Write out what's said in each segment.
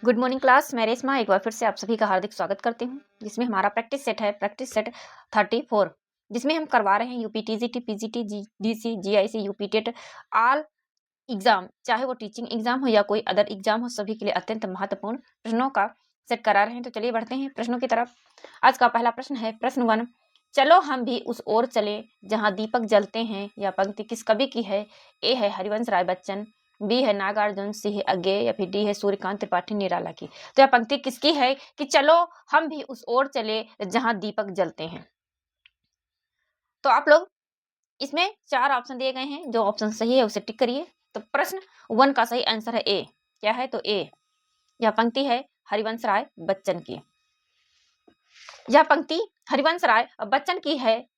Good morning class. मैं रेशमा एक बार फिर से आप सभी का हार्दिक स्वागत करती हूँ, जिसमें हमारा प्रैक्टिस सेट है, प्रैक्टिस सेट 34, जिसमें हम करवा रहे हैं UP TGT, PGT, DC, GIC, UP TET all exam, चाहे वो टीचिंग एग्जाम हो या कोई अदर एग्जाम हो, सभी के लिए अत्यंत महत्वपूर्ण प्रश्नों का सेट करा रहे हैं। तो चलिए बढ़ते हैं प्रश्नों की तरफ। आज का पहला प्रश्न है प्रश्न 1। चलो हम भी उस ओर चले जहाँ दीपक जलते हैं। यह पंक्ति किस कवि की है? ए है हरिवंश राय बच्चन, बी है नागार्जुन सिंह अज्ञे या फिर डी है सूर्यकांत त्रिपाठी निराला की। तो यह पंक्ति किसकी है कि चलो हम भी उस ओर चले जहां दीपक जलते हैं? तो आप लोग इसमें 4 ऑप्शन दिए गए हैं, जो ऑप्शन सही है उसे टिक करिए। तो प्रश्न 1 का सही आंसर है ए। क्या है? तो ए। यह पंक्ति है हरिवंश राय बच्चन की। यह पंक्ति हरिवंश राय बच्चन की है,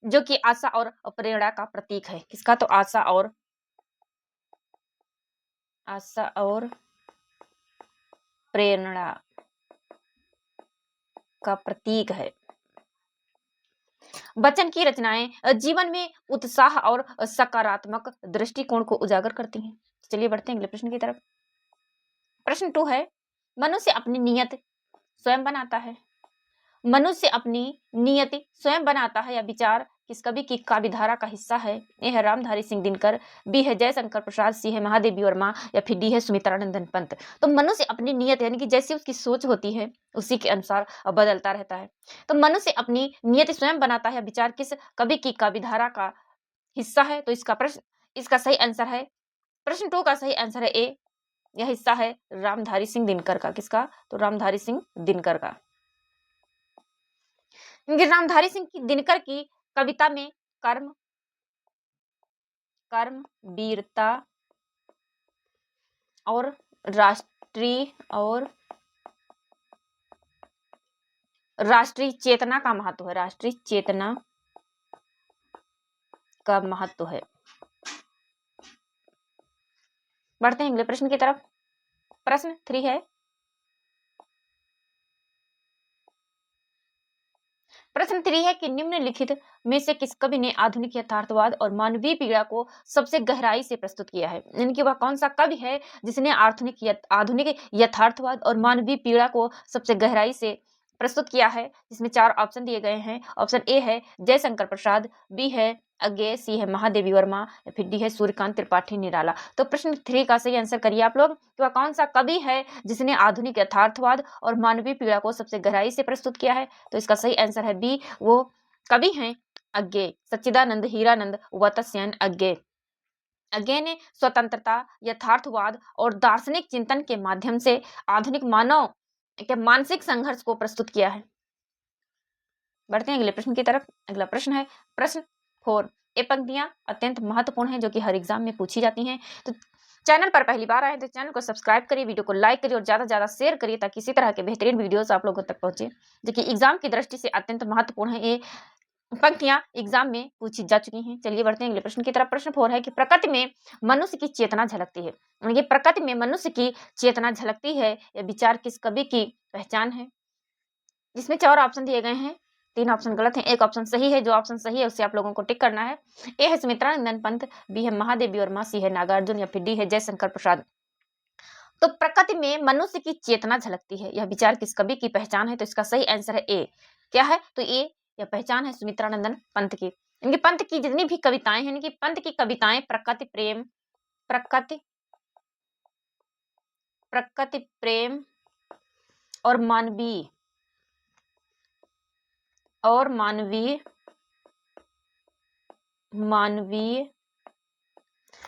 जो कि आशा और प्रेरणा का प्रतीक है। किसका? तो आशा और प्रेरणा का प्रतीक है। बच्चन की रचनाएं जीवन में उत्साह और सकारात्मक दृष्टिकोण को उजागर करती हैं। चलिए बढ़ते हैं अगले प्रश्न की तरफ। प्रश्न 2 है, मनुष्य अपनी नियत स्वयं बनाता है। मनुष्य अपनी नियति स्वयं बनाता है। या विचार किस कवि की काव्यधारा का हिस्सा है? ए है रामधारी सिंह दिनकर, बी है जयशंकर प्रसाद, सी है महादेवी वर्मा या फिर डी है सुमित्रानंदन पंत। तो मनुष्य अपनी नियत यानी कि जैसी उसकी सोच होती है उसी के अनुसार बदलता रहता है। तो मनुष्य अपनी नियति स्वयं बनाता है। विचार किस कवि की काव्यधारा का हिस्सा है? तो इसका सही आंसर है प्रश्न 2 का सही आंसर है ए। यह हिस्सा है रामधारी सिंह दिनकर का। किसका? तो रामधारी सिंह दिनकर का। रामधारी सिंह की दिनकर की कविता में कर्म, वीरता और राष्ट्रीय चेतना का महत्व है। राष्ट्रीय चेतना का महत्व है। बढ़ते हैं अगले प्रश्न की तरफ। प्रश्न 3 है, प्रश्न 3 है कि निम्नलिखित में से किस कवि ने आधुनिक यथार्थवाद और मानवीय पीड़ा को सबसे गहराई से प्रस्तुत किया है? यानी कि वह कौन सा कवि है जिसने आधुनिक यथार्थवाद और मानवीय पीड़ा को सबसे गहराई से प्रस्तुत किया है? जिसमें 4 ऑप्शन दिए गए हैं। ऑप्शन ए है जयशंकर प्रसाद, बी है अज्ञे, सी है महादेवी वर्मा या फिर डी है सूर्यकांत त्रिपाठी निराला। तो प्रश्न 3 का सही आंसर करिए आप लोग कि वह कौन सा कवि है जिसने आधुनिक यथार्थवाद और मानवीय पीड़ा को सबसे गहराई से प्रस्तुत किया है? तो इसका सही आंसर है बी। वो कवि हैं अज्ञे, सच्चिदानंद हीरानंद वत्स्यन अज्ञे। अज्ञे ने स्वतंत्रता, यथार्थवाद और दार्शनिक चिंतन के माध्यम से आधुनिक मानव के मानसिक संघर्ष को प्रस्तुत किया है। बढ़ते हैं अगले प्रश्न की तरफ। अगला प्रश्न है प्रश्न 4। ये पंक्तियां अत्यंत महत्वपूर्ण हैं, जो कि हर एग्जाम में पूछी जाती हैं। तो चैनल पर पहली बार आए तो चैनल को सब्सक्राइब करिए, वीडियो को लाइक करिए और ज्यादा से ज्यादा शेयर करिए, ताकि इसी तरह के बेहतरीन वीडियोस आप लोगों तक पहुंचे, जो कि एग्जाम की दृष्टि से अत्यंत महत्वपूर्ण है। ये पंक्तियां एग्जाम में पूछी जा चुकी हैं। चलिए बढ़ते हैं अगले प्रश्न की तरफ। प्रश्न 4 है कि प्रकृति में मनुष्य की चेतना झलकती है। ये प्रकृति में मनुष्य की चेतना झलकती है, यह विचार किस कवि की पहचान है? जिसमें 4 ऑप्शन दिए गए हैं, 3 ऑप्शन गलत हैं, 1 ऑप्शन सही है। जो ऑप्शन सही है उसे आप लोगों को टिक करना है। ए है सुमित्रानंदन पंत, बी है महादेवी वर्मा, सी है नागार्जुन या फिर डी है जयशंकर प्रसाद। तो प्रकृति में मनुष्य की चेतना झलकती है, यह विचार किस कवि की पहचान है? तो इसका सही आंसर है ए। क्या है? तो ए, यह पहचान है सुमित्रानंदन पंत की। इनके पंत की जितनी भी कविताएं हैं, इनकी पंत की कविताएं प्रकृति प्रेम, प्रकृति प्रकृति प्रेम और मानवीय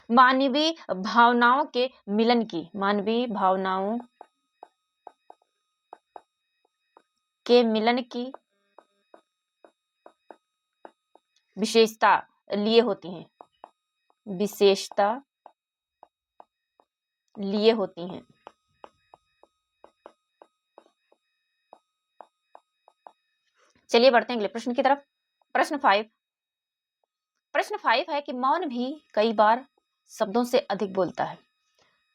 मानवीय भावनाओं के मिलन की, मानवीय भावनाओं के मिलन की विशेषता लिए होती हैं, विशेषता लिए होती हैं। चलिए बढ़ते हैं अगले प्रश्न की तरफ। प्रश्न 5। प्रश्न 5 है कि मौन भी कई बार शब्दों से अधिक बोलता है।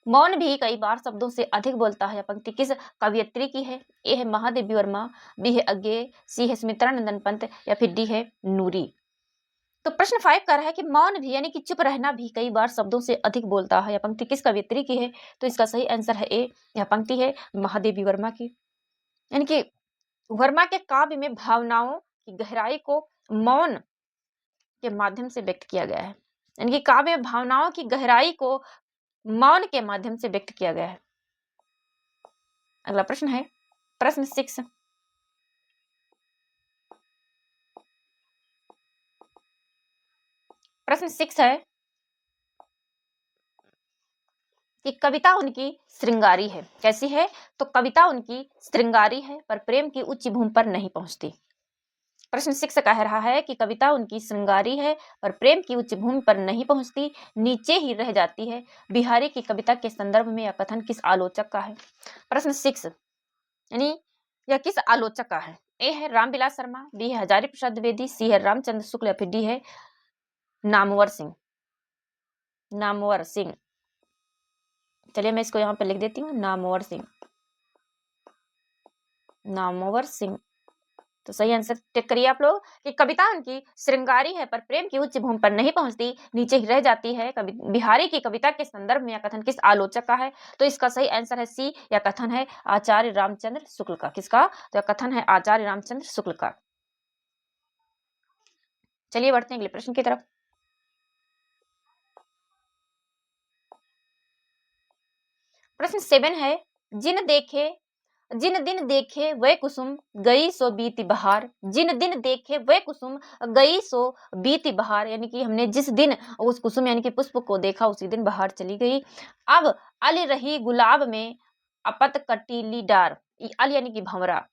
मौन भी कई बार शब्दों से अधिक बोलता है। यह पंक्ति किस कवयित्री की है? ए है महादेवी वर्मा, बी है अज्ञे, सी है सुमित्रानंदन पंत या फिर डी है नूरी। तो प्रश्न 5 कह रहा है कि मौन भी यानी कि चुप रहना भी कई बार शब्दों से अधिक बोलता है। यह पंक्ति किस कवयित्री की है? तो इसका सही आंसर है ए। यह पंक्ति है महादेवी वर्मा की। यानी कि वर्मा के काव्य में भावनाओं की गहराई को मौन के माध्यम से व्यक्त किया गया है। यानी कि काव्य में भावनाओं की गहराई को मौन के माध्यम से व्यक्त किया गया है। अगला प्रश्न है प्रश्न 6। प्रश्न 6 है कि कविता उनकी श्रृंगारी है। कैसी है? तो कविता उनकी श्रृंगारी है पर प्रेम की उच्च भूमि पर नहीं पहुंचती। प्रश्न 6 कह रहा है कि कविता उनकी श्रृंगारी है पर प्रेम की उच्च भूमि पर नहीं पहुंचती, नीचे ही रह जाती है। बिहारी की कविता के संदर्भ में यह कथन किस आलोचक का है? प्रश्न 6 यानी यह किस आलोचक का है? ए है रामविलास शर्मा, बी है हजारी प्रसाद द्विवेदी, सी है रामचंद्र शुक्ल या फिर डी है नामवर सिंह। नामवर सिंह, चलिए मैं इसको यहाँ पे लिख देती हूँ, नामवर सिंह। नामवर सिंह। तो सही आंसर टिक करिए आप लोग कि कविता उनकी श्रृंगारी है पर प्रेम की उच्च भूमि पर नहीं पहुंचती, नीचे ही रह जाती है। बिहारी की कविता के संदर्भ में यह कथन किस आलोचक का है? तो इसका सही आंसर है सी। यह कथन है आचार्य रामचंद्र शुक्ल का। किसका? तो यह कथन है आचार्य रामचंद्र शुक्ल का। चलिए बढ़ते हैं अगले प्रश्न की तरफ। प्रश्न 7 है जिन दिन देखे वे कुसुम गई सो बीती बहार। जिन दिन देखे वे कुसुम गई सो बीती बहार, यानी कि हमने जिस दिन उस कुसुम यानी कि पुष्प को देखा उसी दिन बहार चली गई। अब अल रही गुलाब में अपत कटीली डार। अल यानी कि भंवरा।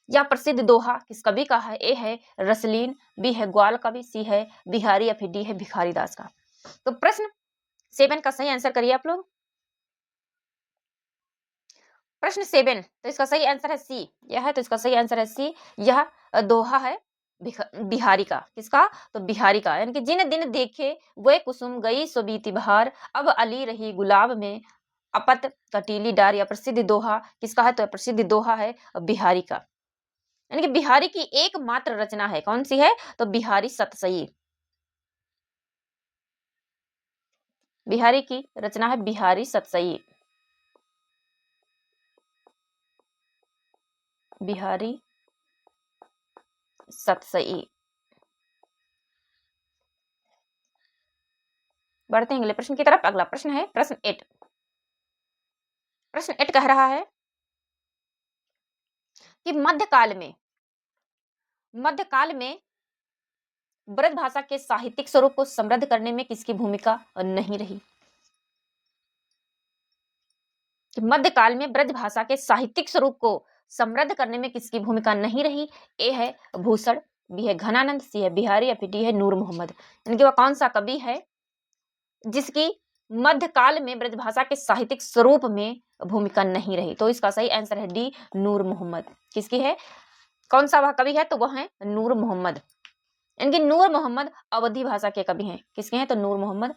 यह प्रसिद्ध दोहा किस कवि का है? ए है रसलीन, बी है ग्वाल कवि, सी है बिहारी या फिर डी है भिखारी दास का। तो प्रश्न 7 का सही आंसर करिए आप लोग। प्रश्न 7 तो इसका सही आंसर है सी। यह है तो इसका सही आंसर है सी। यह दोहा है बिहारी का। किसका? तो बिहारी का। यानी कि जिन दिन देखे वे कुसुम गई सो बीती बहार, अब अली रही गुलाब में अपत कटीली डार। या प्रसिद्ध दोहा किसका है? तो प्रसिद्ध दोहा है बिहारी का। यानी कि बिहारी की एकमात्र रचना है। कौन सी है? तो बिहारी सतसई। बिहारी की रचना है बिहारी सतसई। बिहारी सतसई। बढ़ते हैं अगले प्रश्न की तरफ। अगला प्रश्न है प्रश्न 8। प्रश्न 8 कह रहा है कि मध्यकाल में ब्रज भाषा के साहित्यिक स्वरूप को समृद्ध करने में किसकी भूमिका नहीं रही? कि मध्यकाल में ब्रज भाषा के साहित्यिक स्वरूप को समृद्ध करने में किसकी भूमिका नहीं रही? ए है भूषण, बी है घनानंद, सी है बिहारी या फिर डी है नूर मोहम्मद। यानी कि वह कौन सा कवि है जिसकी मध्यकाल में ब्रज भाषा के साहित्यिक स्वरूप में भूमिका नहीं रही? तो इसका सही आंसर है डी नूर मोहम्मद। किसकी है? कौन सा वह कवि है? तो वह है नूर मोहम्मद। इनकी नूर मोहम्मद अवधी भाषा के कवि हैं। किसके हैं? तो नूर मोहम्मद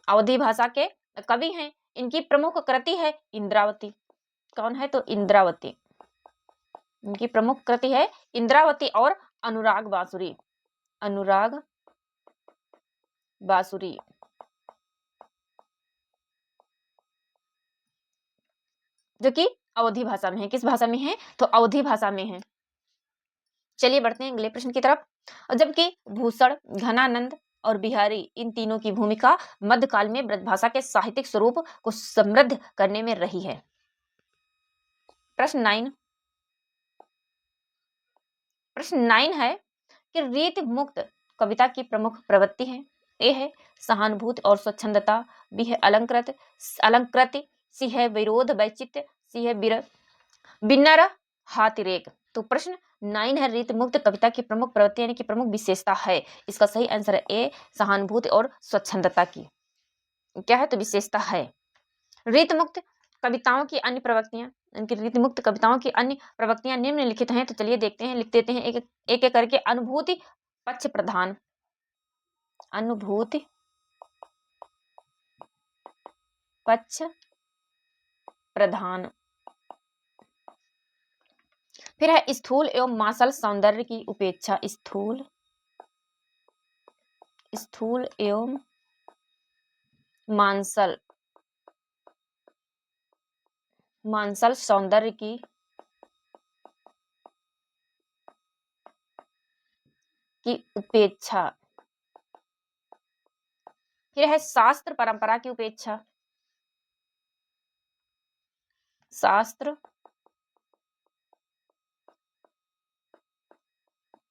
अवधी भाषा के कवि हैं। इनकी प्रमुख कृति है इंद्रावती। कौन है? तो इंद्रावती। इनकी प्रमुख कृति है इंद्रावती और अनुराग बांसुरी। अनुराग बांसुरी जो कि अवधी भाषा में है। किस भाषा में है? तो अवधी भाषा में है। चलिए बढ़ते हैं अगले प्रश्न की तरफ। जबकि भूषण, घनानंद और बिहारी इन तीनों की भूमिका मध्यकाल में ब्रजभाषा के साहित्यिक स्वरूप को समृद्ध करने में रही है। प्रश्न 9। प्रश्न 9 है कि रीति मुक्त कविता की प्रमुख प्रवृत्ति है। ए है सहानुभूति और स्वच्छंदता, बी है अलंकृति, सी है विरोध वैचित्र्य, सी है बिन्नर हातिरेक। तो प्रश्न 9 है रीति मुक्त कविता की प्रमुख प्रवृत्ति यानी कि प्रमुख विशेषता है। इसका सही आंसर है ए सहानुभूति और स्वच्छंदता की। क्या है? तो विशेषता है। रीति मुक्त कविताओं की अन्य प्रवृत्तियां, इनकी रीति मुक्त कविताओं की अन्य प्रवृत्तियां निम्नलिखित हैं। तो चलिए देखते हैं, लिख देते हैं एक एक करके। अनुभूति पक्ष प्रधान, अनुभूति पक्ष प्रधान, फिर है स्थूल एवं मांसल सौंदर्य की उपेक्षा। स्थूल एवं मांसल सौंदर्य की उपेक्षा। फिर है शास्त्र परंपरा की उपेक्षा। शास्त्र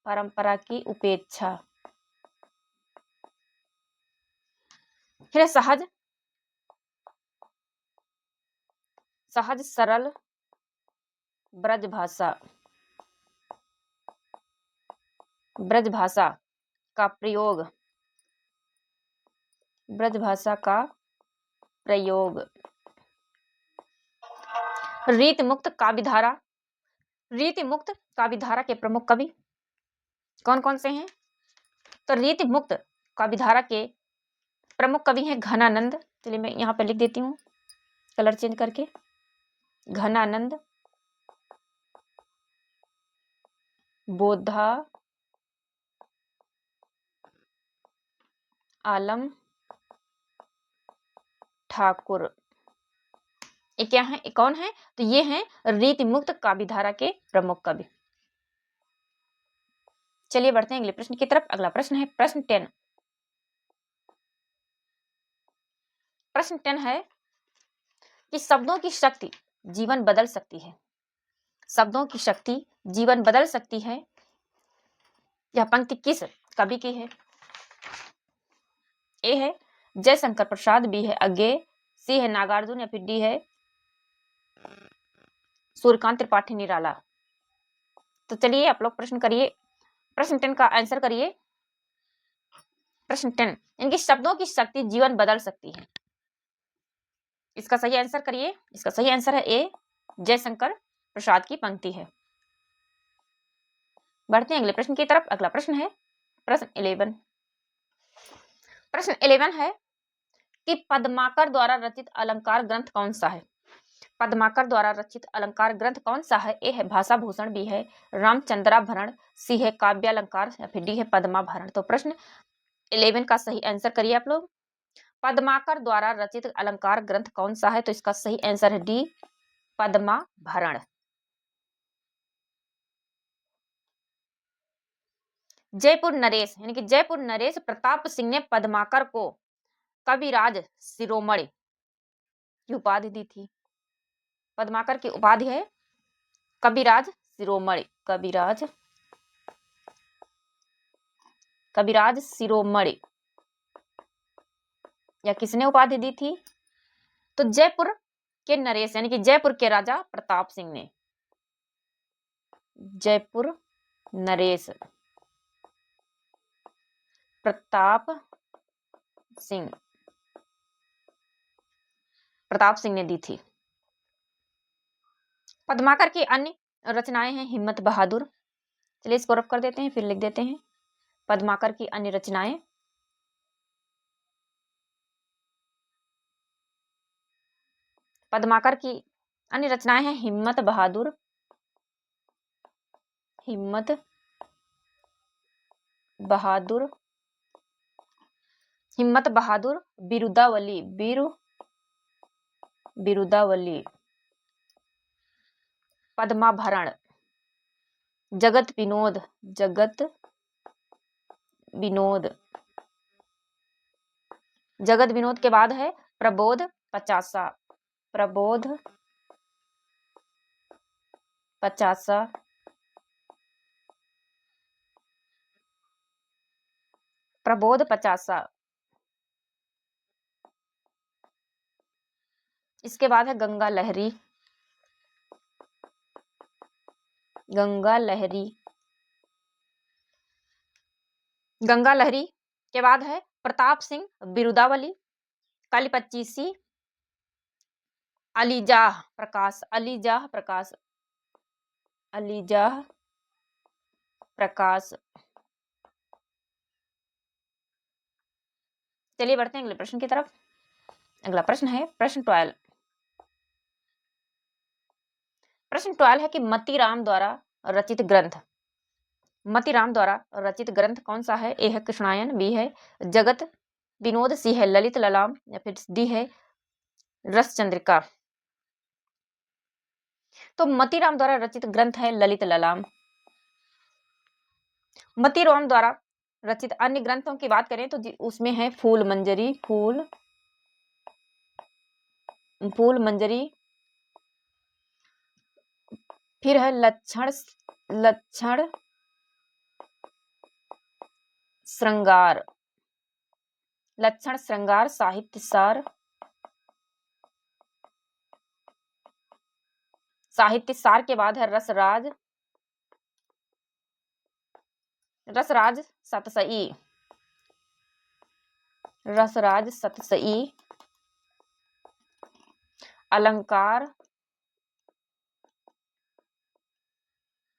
परंपरा की उपेक्षा। फिर है सहज सरल ब्रज भाषा का प्रयोग। ब्रज भाषा का प्रयोग। रीति मुक्त काव्यधारा के प्रमुख कवि कौन कौन से हैं? तो रीति मुक्त काव्यधारा के प्रमुख कवि हैं घनानंद। चलिए मैं यहाँ पे लिख देती हूँ कलर चेंज करके। घनानंद, बोधा, आलम ठाकुर। ये क्या है? ये कौन है? तो ये हैं रीति मुक्त काव्यधारा के प्रमुख कवि। चलिए बढ़ते हैं अगले प्रश्न की तरफ। अगला प्रश्न है प्रश्न 10। प्रश्न 10 है कि शब्दों की शक्ति जीवन बदल सकती है। शब्दों की शक्ति जीवन बदल सकती है। यह पंक्ति किस कवि की है? ए है जयशंकर प्रसाद, बी है अज्ञेय, सी है नागार्जुन या फिर डी है सूर्यकांत त्रिपाठी निराला। तो चलिए आप लोग प्रश्न करिए, प्रश्न 10 का आंसर करिए। प्रश्न 10, इनकी शब्दों की शक्ति जीवन बदल सकती है। इसका सही आंसर करिए। इसका सही आंसर है ए, जयशंकर प्रसाद की पंक्ति है। बढ़ते हैं अगले प्रश्न की तरफ। अगला प्रश्न है प्रश्न 11। प्रश्न 11 है कि पद्माकर द्वारा रचित अलंकार ग्रंथ कौन सा है? पद्माकर द्वारा रचित अलंकार ग्रंथ कौन सा है? ए है भाषा भूषण, बी है रामचंद्राभरण, सी है काव्यालंकार या फिर डी है पद्माभरण। तो प्रश्न 11 का सही आंसर करिए आप लोग। पद्माकर द्वारा रचित अलंकार ग्रंथ कौन सा है? तो इसका सही आंसर है डी, पद्माभरण। जयपुर नरेश यानी कि जयपुर नरेश प्रताप सिंह ने पद्माकर को कविराज शिरोमणि की उपाधि दी थी। पद्माकर की उपाधि है कविराज शिरोमणि। कविराज शिरोमणि या किसने उपाधि दी थी? तो जयपुर के नरेश यानी कि जयपुर के राजा प्रताप सिंह ने। जयपुर नरेश प्रताप सिंह ने दी थी। पद्माकर की अन्य रचनाएं हैं हिम्मत बहादुर। चलिए इसको रफ कर देते हैं फिर लिख देते हैं। पद्माकर की अन्य रचनाएं, पद्माकर की अन्य रचनाएं हैं हिम्मत बहादुर, बिरुदावली, पद्माभरण, जगत विनोद, जगत विनोद के बाद है प्रबोध पचासा, प्रबोध पचासा। इसके बाद है गंगा लहरी, गंगा लहरी के बाद है प्रताप सिंह बिरुदावली, काली पच्चीसी, अलीजाह प्रकाश। चलिए बढ़ते हैं अगले प्रश्न की तरफ। अगला प्रश्न है प्रश्न 12। प्रश्न 12 है कि मतीराम द्वारा रचित ग्रंथ। मतीराम द्वारा रचित ग्रंथ कौन सा है? ए है कृष्णायन, बी है जगत विनोद, सी है ललित ललाम या फिर डी है रस चंद्रिका। तो मतीराम द्वारा रचित ग्रंथ है ललित ललाम। मतीराम द्वारा रचित अन्य ग्रंथों की बात करें तो उसमें है फूल मंजरी, फूल मंजरी, फिर है लक्षण श्रृंगार, लक्षण श्रृंगार, साहित्य सार, साहित्य सार के बाद है रसराज, रसराज सतसई, रसराज सतसई, अलंकार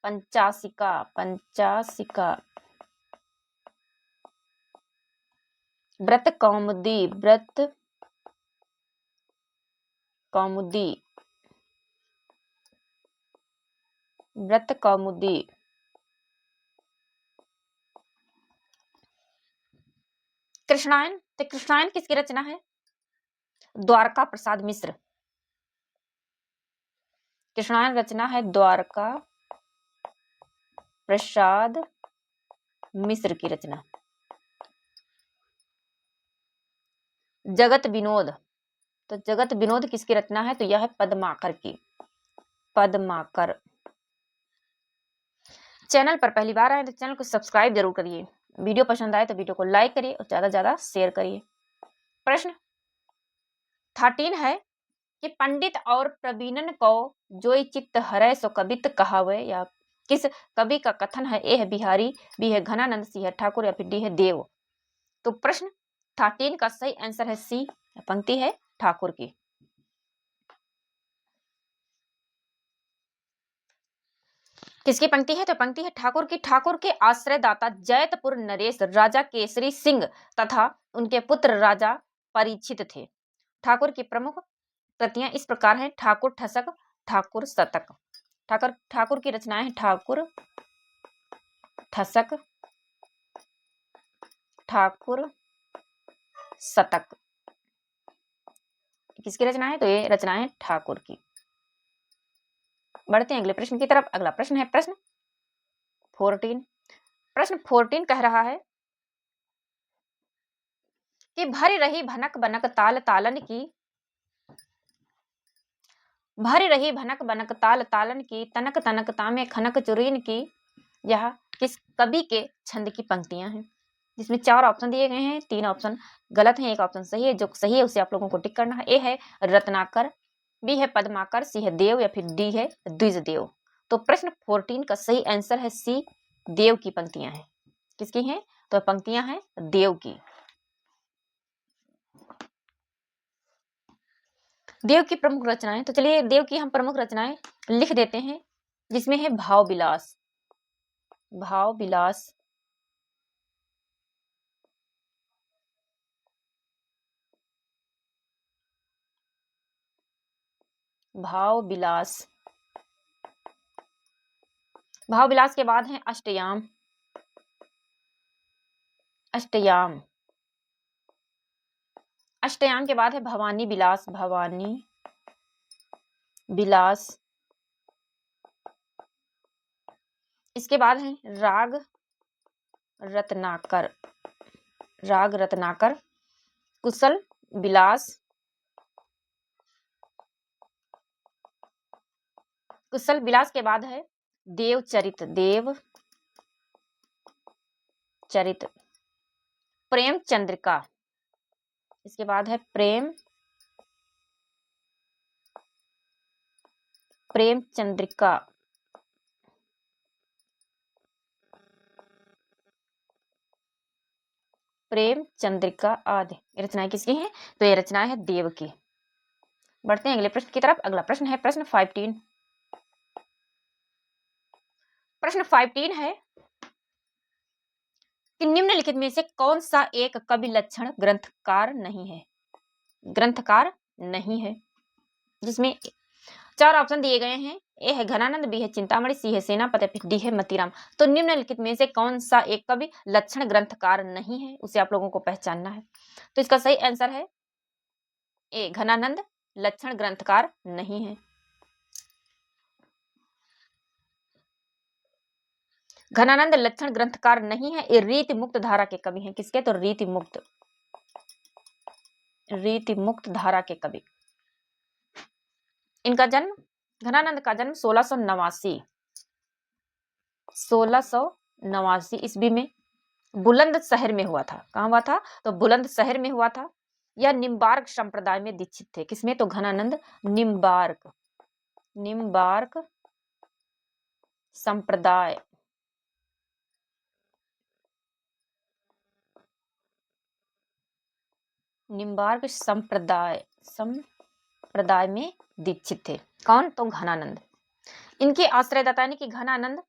पंचासिका, पंचासिका, व्रत कौमुदी, व्रत कौमुदी, व्रत कौमुदी। कृष्णायन, तो कृष्णायन किसकी रचना है? द्वारका प्रसाद मिश्र। कृष्णायन रचना है द्वारका प्रसाद मिश्र की रचना। जगत विनोद, तो जगत विनोद किसकी रचना है? तो यह है पद्माकर की, पद्माकर। चैनल पर पहली बार आए तो चैनल को सब्सक्राइब जरूर करिए, वीडियो पसंद आए तो वीडियो को लाइक करिए और ज्यादा से ज्यादा शेयर करिए। प्रश्न 13 है कि पंडित और प्रवीणन को जोई चित्त हरै सो कवित कहावे, या किस कवि का कथन है? ए है बिहारी, बी है घनानंद, सी है ठाकुर या फिर डी है देव। तो प्रश्न 13 का सही आंसर है सी, पंक्ति है ठाकुर की। किसकी पंक्ति है? तो पंक्ति है ठाकुर की। ठाकुर के आश्रयदाता जैतपुर नरेश राजा केसरी सिंह तथा उनके पुत्र राजा परीक्षित थे। ठाकुर की प्रमुख कृतियां इस प्रकार हैं: ठाकुर ठसक, ठाकुर शतक। ठाकुर की रचनाएं हैं ठाकुर ठसक, ठाकुर शतक। किसकी रचना है? तो ये रचनाएं ठाकुर की। बढ़ते हैं अगले प्रश्न की तरफ। अगला प्रश्न है प्रश्न 14। प्रश्न 14 कह रहा है कि भरी रही भनक बनक ताल तालन की, भरी रही भनक बनक ताल तालन की, तनक तनक तामे खनक चुरीन की। यह किस कवि के छंद की पंक्तियां हैं? जिसमें 4 ऑप्शन दिए गए हैं, 3 ऑप्शन गलत हैं, 1 ऑप्शन सही है। जो सही है उसे आप लोगों को टिक करना है। ए है रत्नाकर, बी है पद्माकर, सी है देव या फिर डी है द्विजदेव। तो प्रश्न 14 का सही आंसर है सी, देव की पंक्तियां हैं। किसकी हैं? तो पंक्तियां हैं देव की। देव की प्रमुख रचनाएं, तो चलिए देव की हम प्रमुख रचनाएं लिख देते हैं, जिसमें है भाव विलास, भाव विलास, भाव विलास, भाव विलास के बाद है अष्टयाम, अष्टयाम, अष्टयाम के बाद है भवानी विलास, भवानी विलास। इसके बाद है राग रत्नाकर, राग रत्नाकर, कुशल विलास, कुशल विलास के बाद है देव चरित, देव चरित, प्रेम चंद्रिका। इसके बाद है प्रेम चंद्रिका, प्रेम चंद्रिका आदि। ये रचनाएं किसकी हैं? तो ये रचनाएं है देव की। बढ़ते हैं अगले प्रश्न की तरफ। अगला प्रश्न है प्रश्न 15। प्रश्न 15 है कि निम्नलिखित में से कौन सा एक कवि लक्षण ग्रंथकार नहीं है? ग्रंथकार नहीं है। जिसमें चार ऑप्शन दिए गए हैं। ए है घनानंद, बी है चिंतामणि, सी है सेनापति, फिर डी है मतीराम। तो निम्नलिखित में से कौन सा एक कवि लक्षण ग्रंथकार नहीं है, उसे आप लोगों को पहचानना है। तो इसका सही आंसर है ए, घनानंद लक्षण ग्रंथकार नहीं है। घनानंद लक्षण ग्रंथकार नहीं है, ये रीति मुक्त धारा के कवि हैं। किसके? तो रीति मुक्त धारा के कवि। इनका जन्म, घनानंद का जन्म 1689 ईस्वी में बुलंदशहर में हुआ था। कहाँ हुआ था? तो बुलंदशहर में हुआ था। यह निम्बार्क संप्रदाय में दीक्षित थे। किसमें? तो घनानंद निम्बार्क संप्रदाय संप्रदाय में दीक्षित थे। कौन? तो घनानंद। इनके आश्रयदाता यानी कि घनानंद,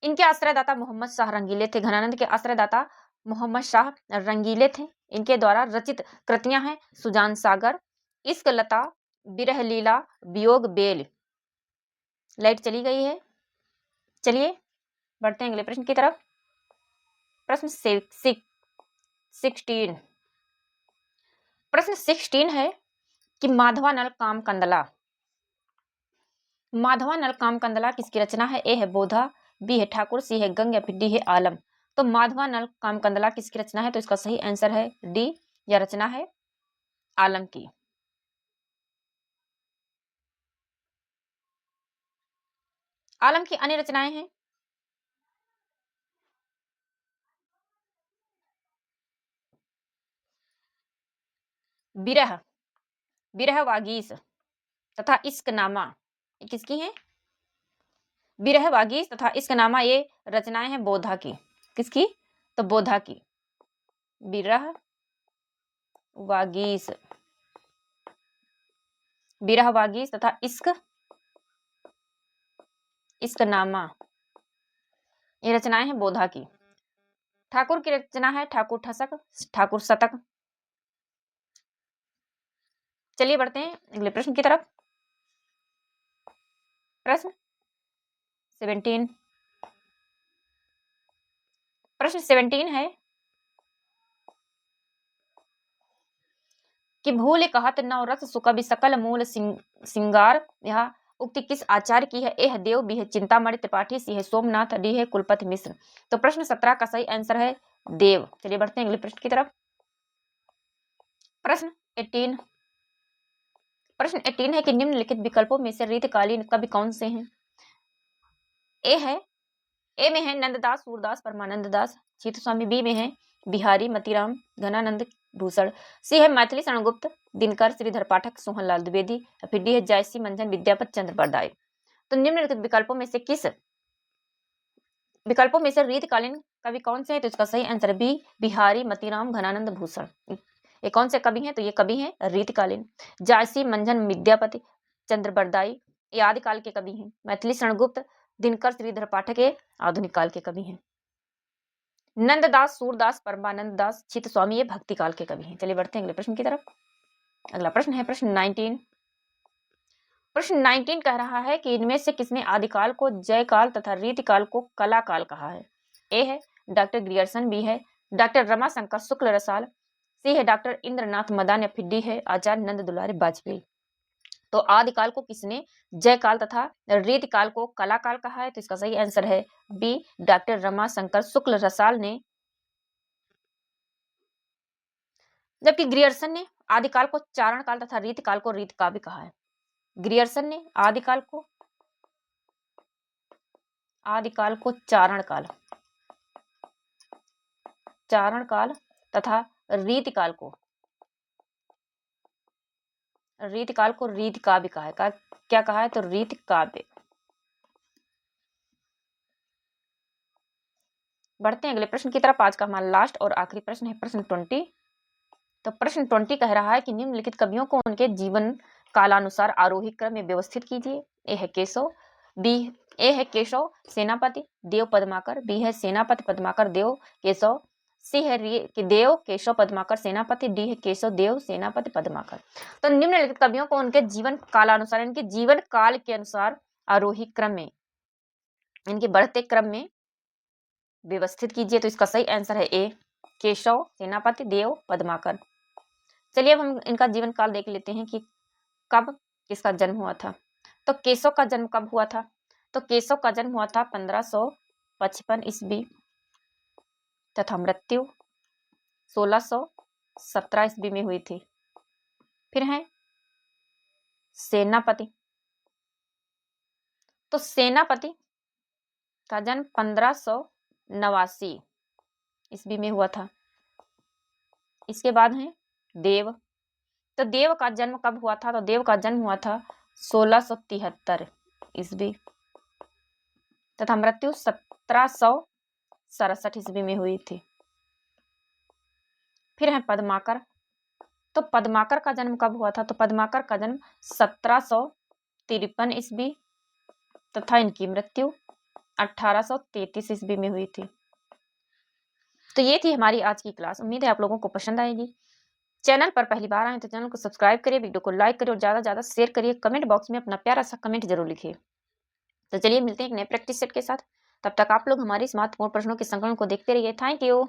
इनके आश्रयदाता मोहम्मद शाह रंगीले थे। घनानंद के आश्रयदाता मोहम्मद शाह रंगीले थे। इनके द्वारा रचित कृतियां हैं सुजान सागर, इश्क लता, विरह लीला, वियोग बेल। लाइट चली गई है। चलिए बढ़ते हैं अगले प्रश्न की तरफ। प्रश्न 16। प्रश्न 16 है कि माधवानल कामकंदला किसकी रचना है? ए है बोधा, बी है ठाकुर, सी है गंग या फिर डी है आलम। तो माधवानल कामकंदला किसकी रचना है? तो इसका सही आंसर है डी, यह रचना है आलम की। आलम की अन्य रचनाएं हैं विरह वागीश तथा इश्कनामा। ये किसकी हैं? विरह वागीश तथा इश्कनामा ये रचनाएं हैं बोधा की। किसकी? तो बोधा की। विरह वागीश तथा इश्कनामा ये रचनाएं हैं बोधा की। ठाकुर की रचना है ठाकुर ठसक, ठाकुर शतक। चलिए बढ़ते हैं अगले प्रश्न की तरफ। प्रश्न 17। प्रश्न 17 है कि भूल कहत नौ रस सुकवि सकल मूल सिंगार। यह उक्ति किस आचार्य की है? ए है देव, बी है चिंतामणि त्रिपाठी, सी है सोमनाथ, डी है कुलपति मिश्र। तो प्रश्न 17 का सही आंसर है देव। चलिए बढ़ते हैं अगले प्रश्न की तरफ। प्रश्न 18। प्रश्न 18 है कि निम्नलिखित विकल्पों में से रीतिकालीन कवि कौन से हैं? ए में है नंददास, सूरदास, परमानंद दास, चित्त स्वामी। बी में है बिहारी, मतीराम, घनानंद भूषण। सी है मैथिली शरण गुप्त, दिनकर, श्रीधर पाठक, सोहनलाल द्विवेदी। फिर डी है जयसी मंझन, विद्यापति चंद्र बरदाई। तो निम्नलिखित विकल्पों में से रीतिकालीन कवि कौन से हैं? तो इसका सही आंसर बी, बिहारी, मतीराम, घनानंद भूषण। ये कौन से कवि हैं? तो ये कवि हैं रीतिकालीन। जयसी मंझन, विद्यापति चंद्र बरदाई ये आदिकाल के कवि हैं। मैथिली शरण गुप्त, दिनकर, श्रीधर पाठक ये आधुनिक काल के कवि हैं। नंददास, सूरदास, परमानंद दास, चित्त स्वामी ये भक्ति काल के कवि हैं। चलिए बढ़ते हैं अगले प्रश्न की तरफ। अगला प्रश्न है प्रश्न 19। प्रश्न 19 कह रहा है कि इनमें से किसने आदिकाल को जयकाल तथा रीतिकाल को कलाकाल कहा है? ए है डॉक्टर ग्रियर्सन, बी है डॉक्टर रमाशंकर शुक्ल रसाल, सी है डॉक्टर इंद्रनाथ मदान या फिर डी है आचार्य नंद दुलारी वाजपेयी। तो आदिकाल को किसने जयकाल तथा रीतिकाल को कलाकाल कहा है? तो इसका सही आंसर है बी, डॉक्टर रमाशंकर शुक्ल रसाल ने। जबकि ग्रियर्सन ने आदिकाल को चारण काल तथा रीतिकाल को रीतकाव्य कहा है। ग्रियर्सन ने आदिकाल को चारण काल तथा रीतिकाल को रीतकाव्य कहा है। क्या कहा है? तो रीतकाव्य। बढ़ते हैं अगले प्रश्न की तरफ। आज का हमारा लास्ट और आखिरी प्रश्न है प्रश्न 20। तो प्रश्न 20 कह रहा है कि निम्नलिखित कवियों को उनके जीवन कालानुसार आरोही क्रम में व्यवस्थित कीजिए। ए है केशव सेनापति देव पद्माकर, बी है सेनापति पद्माकर देव केशव, देव केशव पद्माकर सेनापति, डी है केशव देव सेनापति पद्माकर। तो निम्नलिखित कवियों को उनके जीवन कालानुसार, इनके जीवन काल के अनुसार आरोही क्रम में, इनके बढ़ते क्रम में व्यवस्थित कीजिए। तो इसका सही आंसर है ए, केशव सेनापति देव पद्माकर। चलिए अब हम इनका जीवन काल देख लेते हैं कि कब किसका जन्म हुआ था। तो केशव का जन्म कब हुआ था? तो केशव का जन्म हुआ था 1555 ईस्वी तथा मृत्यु 1617 ईस्वी में हुई थी। फिर है सेनापति। तो सेनापति का जन्म 1589 ईस्वी में हुआ था। इसके बाद है देव। तो देव का जन्म कब हुआ था? तो देव का जन्म हुआ था 1673 ईस्वी तथा मृत्यु 1767 ईस्वी में हुई थी। फिर है पद्माकर। तो पद्माकर का जन्म कब हुआ था? तो पद्माकर का जन्म 1753 ईस्वी तथा इनकी मृत्यु 1833 ईस्वी में हुई थी। तो ये थी हमारी आज की क्लास। उम्मीद है आप लोगों को पसंद आएगी। चैनल पर पहली बार आए तो चैनल को सब्सक्राइब करिए, वीडियो को लाइक करिए और ज़्यादा से ज़्यादा शेयर करिए। कमेंट बॉक्स में अपना प्यारा सा कमेंट जरूर लिखिए। तो चलिए मिलते हैं एक नए प्रैक्टिस सेट के साथ। तब तक आप लोग हमारे इस महत्वपूर्ण प्रश्नों के संकलन को देखते रहिए। Thank you.